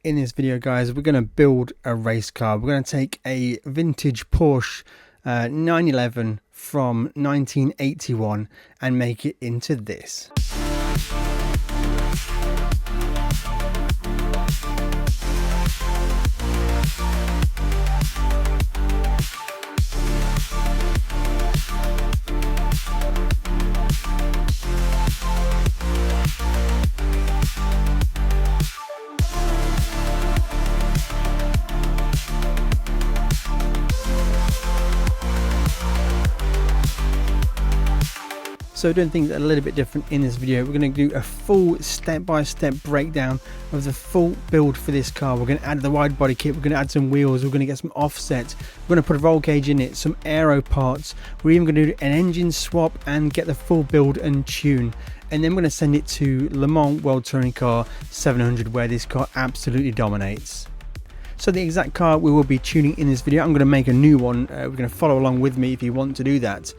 In this video, guys, we're going to build a race car. We're going to take a vintage Porsche 911 from 1981 and make it into this. So doing things a little bit different in this video. We're going to do a full step-by-step breakdown of the full build for this car. We're going to add the wide body kit, we're going to add some wheels, we're going to get some offset, we're going to put a roll cage in it, some aero parts, we're even going to do an engine swap and get the full build and tune. And then we're going to send it to Le Mans World Touring Car 700, where this car absolutely dominates. So the exact car we will be tuning in this video, I'm going to make a new one. We're going to follow along with me if you want to do that.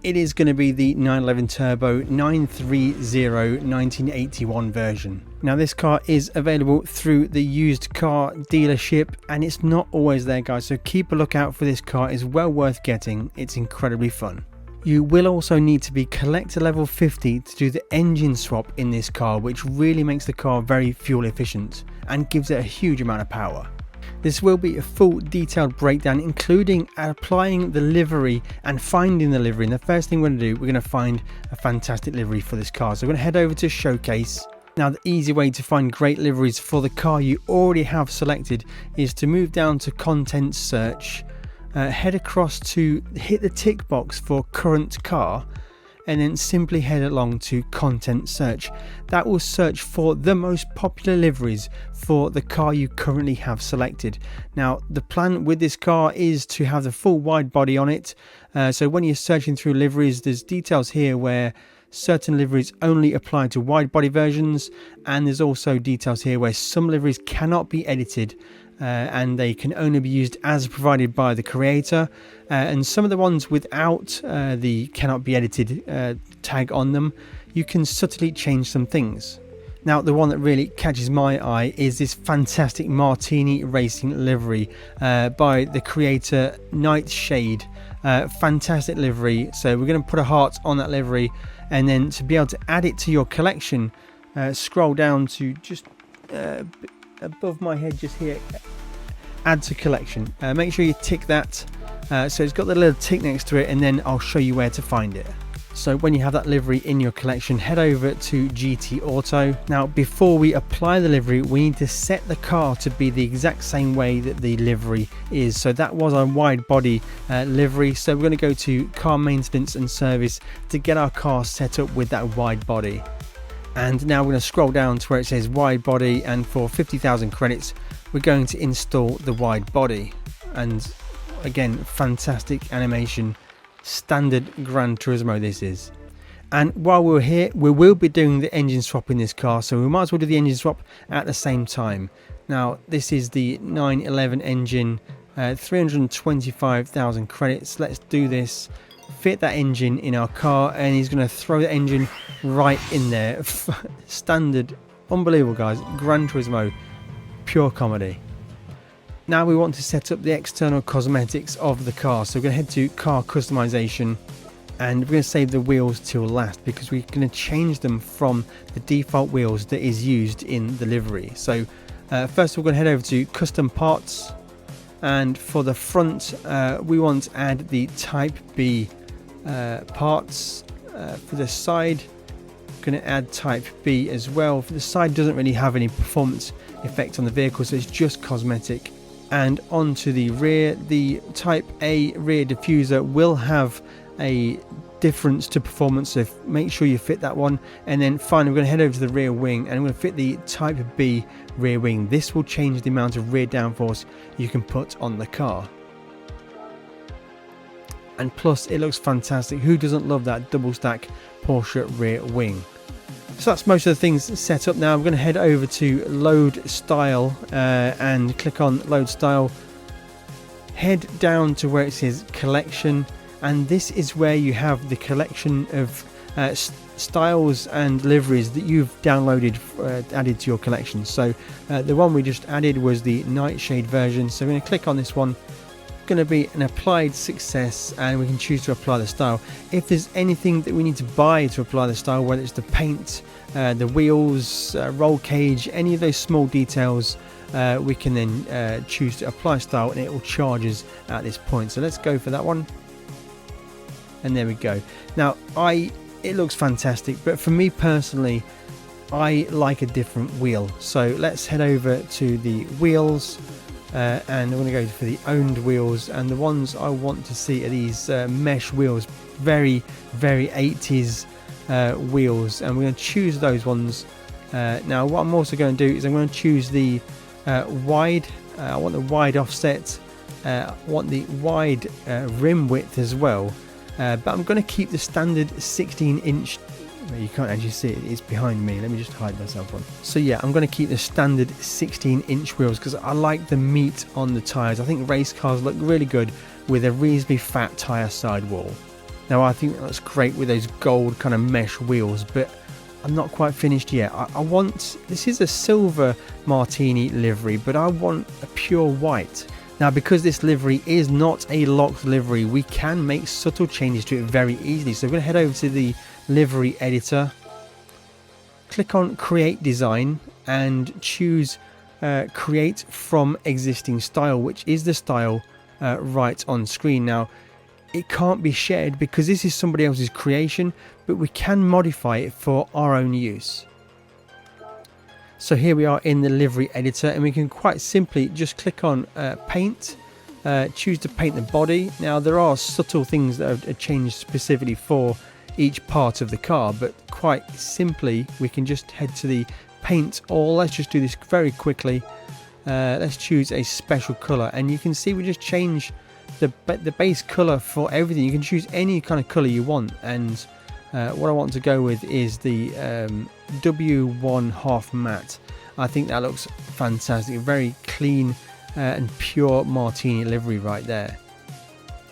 It is going to be the 911 Turbo 930 1981 version. Now this car is available through the used car dealership and it's not always there, guys, so keep a lookout for this car. It's well worth getting. It's incredibly fun. You will also need to be collector level 50 to do the engine swap in this car, which really makes the car very fuel efficient and gives it a huge amount of power. This will be a full detailed breakdown, including applying the livery and finding the livery. And the first thing we're going to do, we're going to find a fantastic livery for this car. So we're going to head over to Showcase. Now the easy way to find great liveries for the car you already have selected is to move down to Content Search, head across to hit the tick box for current car, and then simply head along to Content Search. That will search for the most popular liveries for the car you currently have selected. Now the plan with this car is to have the full wide body on it, so when you're searching through liveries, there's details here where certain liveries only apply to wide body versions, and there's also details here where some liveries cannot be edited and they can only be used as provided by the creator, and some of the ones without the cannot be edited tag on them, you can subtly change some things. Now the one that really catches my eye is this fantastic Martini Racing livery by the creator Nightshade. Fantastic livery. So we're going to put a heart on that livery, and then to be able to add it to your collection, scroll down to just above my head just here, add to collection. Make sure you tick that, so it's got the little tick next to it, and then I'll show you where to find it. So when you have that livery in your collection, head over to GT Auto. Now before we apply the livery, we need to set the car to be the exact same way that the livery is. So that was our wide body livery, so we're going to go to car maintenance and service to get our car set up with that wide body. And now we're going to scroll down to where it says wide body, and for 50,000 credits we're going to install the wide body. And again, fantastic animation, standard Gran Turismo this is. And while we're here, we will be doing the engine swap in this car, so we might as well do the engine swap at the same time. Now this is the 911 engine, 325,000 credits. Let's do this. Fit that engine in our car, and he's going to throw the engine right in there. Standard, unbelievable, guys. Gran Turismo, pure comedy. Now we want to set up the external cosmetics of the car, so we're going to head to car customization, and we're going to save the wheels till last because we're going to change them from the default wheels that is used in the livery. So first we're going to head over to custom parts, and for the front we want to add the type B parts. For the side, going to add type B as well. For the side, doesn't really have any performance effect on the vehicle, so it's just cosmetic. And onto the rear, the type A rear diffuser will have a difference to performance, so make sure you fit that one. And then finally we're going to head over to the rear wing, and I'm going to fit the type B rear wing. This will change the amount of rear downforce you can put on the car, and plus it looks fantastic. Who doesn't love that double stack Porsche rear wing? So that's most of the things set up. Now we're going to head over to load style and click on load style, head down to where it says collection, and this is where you have the collection of styles and liveries that you've downloaded, added to your collection. So the one we just added was the Nightshade version, so we're going to click on this one. Going to be an applied success, and we can choose to apply the style. If there's anything that we need to buy to apply the style, whether it's the paint, the wheels, roll cage, any of those small details, we can then choose to apply style, and it will charge us at this point. So let's go for that one, and there we go. Now it looks fantastic, but for me personally, I like a different wheel. So let's head over to the wheels. And I'm going to go for the owned wheels, and the ones I want to see are these mesh wheels, very 80s wheels, and we're going to choose those ones. Now what I'm also going to do is I'm going to choose the wide. I want the wide offset, I want the wide rim width as well, but I'm going to keep the standard 16-inch. You can't actually see it, it's behind me. Let me just hide myself one. So yeah, I'm going to keep the standard 16-inch wheels because I like the meat on the tyres. I think race cars look really good with a reasonably fat tyre sidewall. Now I think that looks great with those gold kind of mesh wheels, but I'm not quite finished yet. I want, this is a silver Martini livery, but I want a pure white. Now because this livery is not a locked livery, we can make subtle changes to it very easily. So we're going to head over to the livery editor, click on create design, and choose create from existing style, which is the style right on screen. Now it can't be shared because this is somebody else's creation, but we can modify it for our own use. So here we are in the livery editor, and we can quite simply just click on paint, choose to paint the body. Now there are subtle things that are changed specifically for each part of the car, but quite simply we can just head to the paint all. Let's just do this very quickly. Let's choose a special color, and you can see we just change the base color for everything. You can choose any kind of color you want, and what I want to go with is the W1 half matte. I think that looks fantastic, very clean and pure Martini livery right there.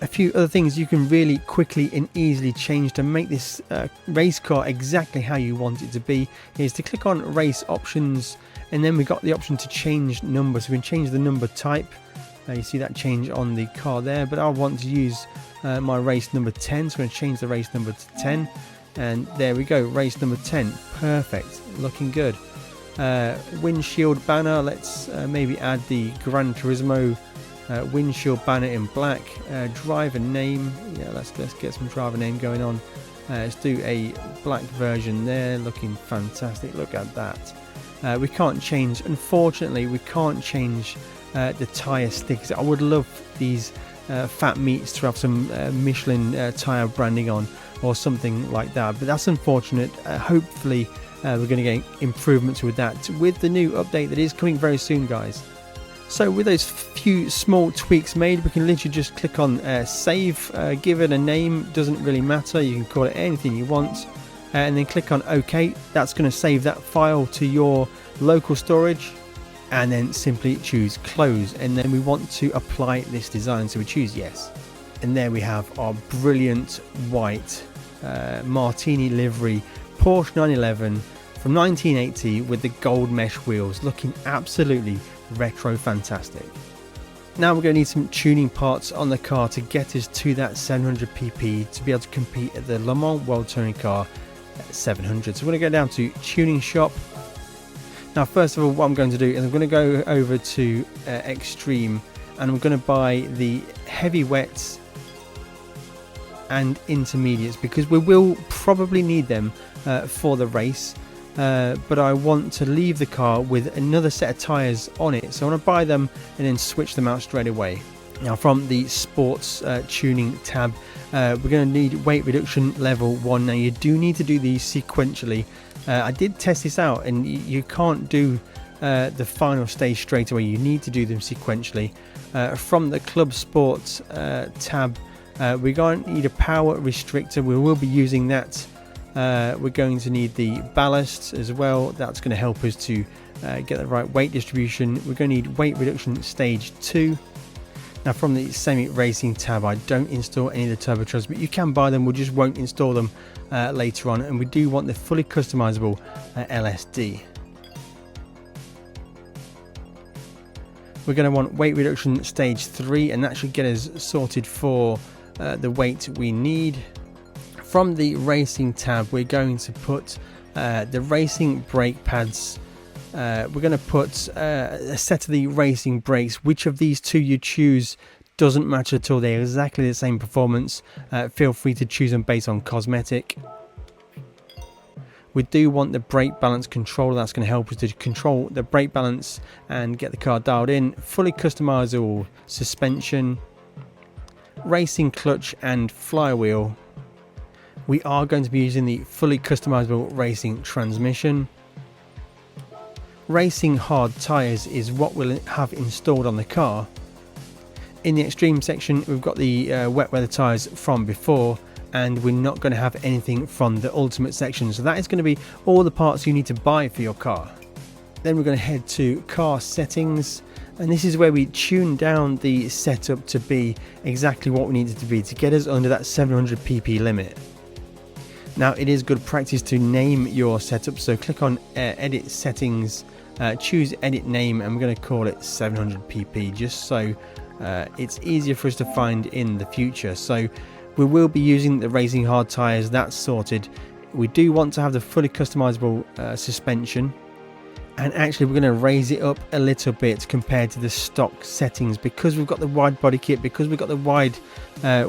A few other things you can really quickly and easily change to make this race car exactly how you want it to be is to click on race options, and then we got the option to change number. So we can change the number type. You see that change on the car there, but I want to use my race number 10, so I'm going to change the race number to 10, and there we go, race number 10. Perfect, looking good. Windshield banner, let's maybe add the Gran Turismo windshield banner in black. Driver name, yeah, let's get some driver name going on. Let's do a black version there, looking fantastic. Look at that. We can't change, unfortunately we can't change the tyre stickers. I would love these fat meats to have some Michelin tyre branding on or something like that, but that's unfortunate. Hopefully we're going to get improvements with that with the new update that is coming very soon, guys. So with those few small tweaks made, we can literally just click on save, give it a name, doesn't really matter, you can call it anything you want, and then click on OK. That's going to save that file to your local storage, and then simply choose close, and then we want to apply this design, so we choose yes, and there we have our brilliant white Martini livery Porsche 911 from 1980 with the gold mesh wheels, looking absolutely retro fantastic. Now we're going to need some tuning parts on the car to get us to that 700 pp to be able to compete at the Le Mans World Touring Car 700. So we're going to go down to tuning shop. Now first of all, what I'm going to do is I'm going to go over to extreme, and I'm going to buy the heavy wets and intermediates because we will probably need them for the race. But I want to leave the car with another set of tyres on it, so I want to buy them and then switch them out straight away. Now from the sports tuning tab, we're going to need weight reduction level 1. Now you do need to do these sequentially. I did test this out, and you can't do the final stage straight away. You need to do them sequentially. From the club sports tab, we're going to need a power restrictor. We will be using that. We're going to need the ballast as well. That's going to help us to get the right weight distribution. We're going to need weight reduction stage 2. Now from the Semi Racing tab, I don't install any of the turbochargers, but you can buy them, we just won't install them later on. And we do want the fully customizable LSD. We're going to want weight reduction stage 3, and that should get us sorted for the weight we need. From the racing tab, we're going to put the racing brake pads. We're going to put a set of the racing brakes. Which of these two you choose doesn't matter at all. They're exactly the same performance. Feel free to choose them based on cosmetic. We do want the brake balance controller. That's going to help us to control the brake balance and get the car dialed in. Fully customizable suspension, racing clutch and flywheel. We are going to be using the fully customizable racing transmission. Racing hard tyres is what we'll have installed on the car. In the extreme section, we've got the wet weather tyres from before, and we're not going to have anything from the ultimate section. So that is going to be all the parts you need to buy for your car. Then we're going to head to car settings, and this is where we tune down the setup to be exactly what we need it to be to get us under that 700 pp limit. Now it is good practice to name your setup, so click on edit settings, choose edit name, and we're going to call it 700 pp just so it's easier for us to find in the future. So we will be using the racing hard tyres, that's sorted. We do want to have the fully customizable suspension, and actually we're going to raise it up a little bit compared to the stock settings because we've got the wide body kit, because we've got the wide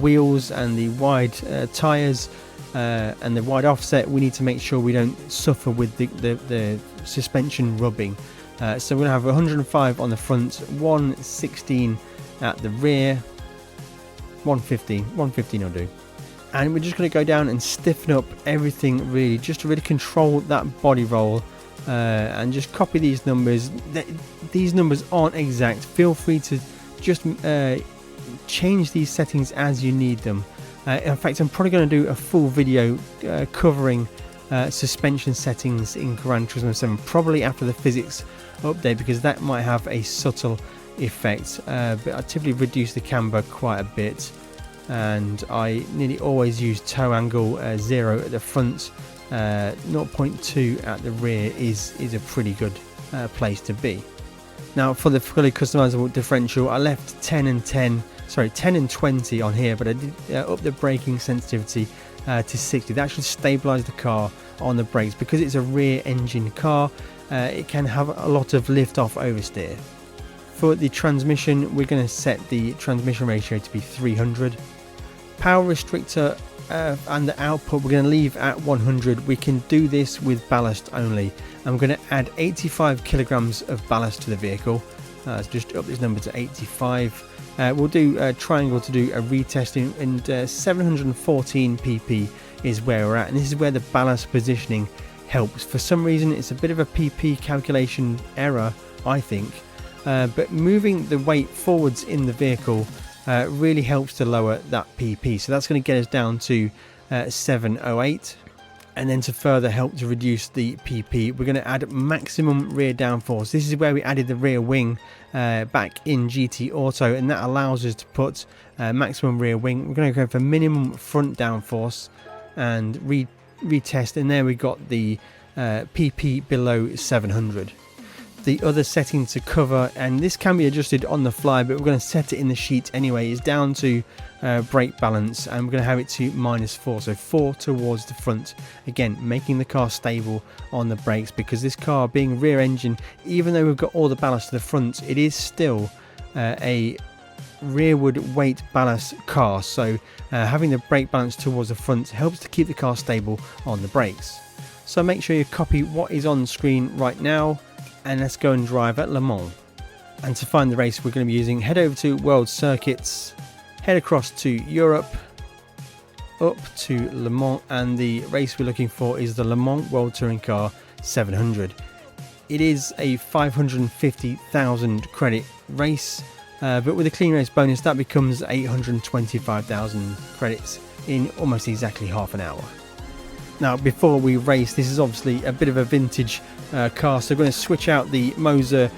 wheels and the wide tyres and the wide offset. We need to make sure we don't suffer with the suspension rubbing. So we're going to have 105 on the front, 116 at the rear, 115 will do. And we're just going to go down and stiffen up everything really, just to really control that body roll, and just copy these numbers. These numbers aren't exact. Feel free to just change these settings as you need them. In fact, I'm probably going to do a full video covering suspension settings in Gran Turismo 7, probably after the physics update, because that might have a subtle effect. But I typically reduce the camber quite a bit, and I nearly always use toe angle 0 at the front. 0.2 at the rear is a pretty good place to be. Now for the fully customizable differential, I left 10 and 20 on here, but I did up the braking sensitivity to 60. That should stabilize the car on the brakes. Because it's a rear engine car, it can have a lot of lift off oversteer. For the transmission, we're going to set the transmission ratio to be 300. Power restrictor and the output we're going to leave at 100. We can do this with ballast only, and we're going to add 85 kilograms of ballast to the vehicle. So just up this number to 85. We'll do a triangle to do a retesting, and 714 pp is where we're at, and this is where the ballast positioning helps. For some reason it's a bit of a pp calculation error, I think, but moving the weight forwards in the vehicle really helps to lower that pp. So that's going to get us down to 708. And then to further help to reduce the PP, we're going to add maximum rear downforce. This is where we added the rear wing back in GT Auto, and that allows us to put maximum rear wing. We're going to go for minimum front downforce and retest, and there we got the PP below 700. The other setting to cover, and this can be adjusted on the fly, but we're going to set it in the sheet anyway, is down to brake balance, and we're going to have it to -4, so 4 towards the front, again making the car stable on the brakes, because this car being rear engine, even though we've got all the ballast to the front, it is still a rearward weight ballast car, so having the brake balance towards the front helps to keep the car stable on the brakes. So make sure you copy what is on screen right now, and let's go and drive at Le Mans. And to find the race we're going to be using, head over to World Circuits, head across to Europe, up to Le Mans, and the race we're looking for is the Le Mans World Touring Car 700. It is a 550,000 credit race, but with a clean race bonus that becomes 825,000 credits in almost exactly half an hour. Now before we race, this is obviously a bit of a vintage car, so we're going to switch out the Moser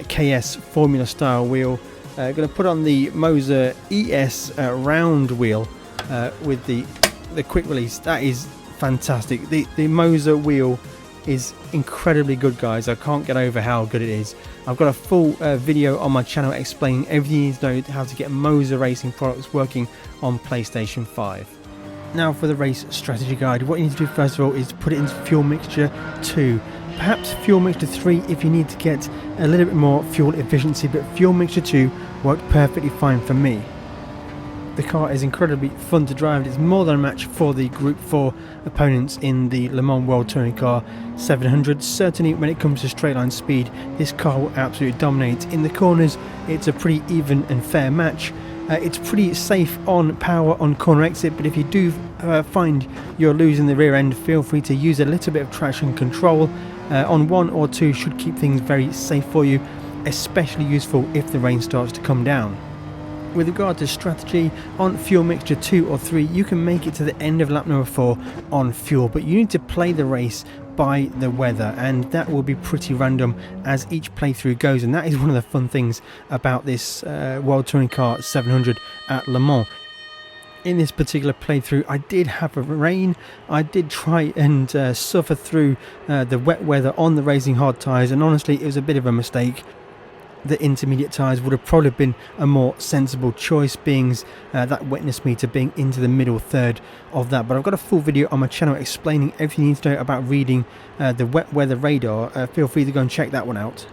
KS Formula style wheel. Going to put on the Moser ES round wheel with the quick release. That is fantastic. The Moser wheel is incredibly good, guys. I can't get over how good it is. I've got a full video on my channel explaining everything you need to know how to get Moser racing products working on PlayStation 5. Now for the race strategy guide. What you need to do first of all is put it into fuel mixture 2. Perhaps fuel mixture 3 if you need to get a little bit more fuel efficiency, but fuel mixture 2 worked perfectly fine for me. The car is incredibly fun to drive. It's more than a match for the Group 4 opponents in the Le Mans World Touring Car 700. Certainly when it comes to straight line speed, this car will absolutely dominate. In the corners, it's a pretty even and fair match. It's pretty safe on power on corner exit, but if you do find you're losing the rear end, feel free to use a little bit of traction control. On 1 or 2 should keep things very safe for you, especially useful if the rain starts to come down. With regard to strategy, on fuel mixture 2 or 3 you can make it to the end of lap number 4 on fuel, but you need to play the race by the weather, and that will be pretty random as each playthrough goes, and that is one of the fun things about this World Touring Car 700 at Le Mans. In this particular playthrough I did have a rain. I did try and suffer through the wet weather on the racing hard tyres, and honestly it was a bit of a mistake. The intermediate tyres would have probably been a more sensible choice, being that wetness meter being into the middle third of that. But I've got a full video on my channel explaining everything you need to know about reading the wet weather radar. Feel free to go and check that one out.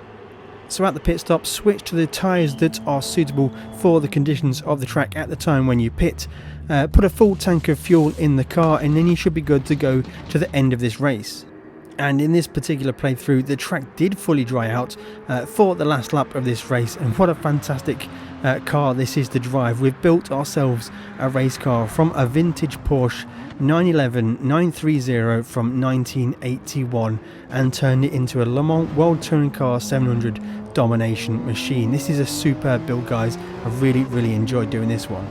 So at the pit stop, switch to the tyres that are suitable for the conditions of the track at the time when you pit. Put a full tank of fuel in the car, and then you should be good to go to the end of this race. And in this particular playthrough, the track did fully dry out for the last lap of this race, and what a fantastic car this is to drive. We've built ourselves a race car from a vintage Porsche 911 930 from 1981 and turned it into a Le Mans World Touring Car 700 domination machine. This is a superb build, guys. I've really enjoyed doing this one.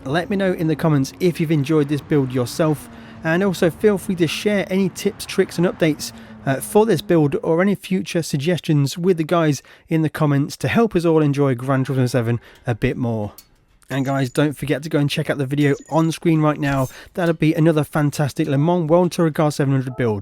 Let me know in the comments if you've enjoyed this build yourself, and also feel free to share any tips, tricks and updates for this build, or any future suggestions with the guys in the comments to help us all enjoy Gran Turismo 7 a bit more. And guys, don't forget to go and check out the video on screen right now. That'll be another fantastic Le Mans World Touring Car 700 build.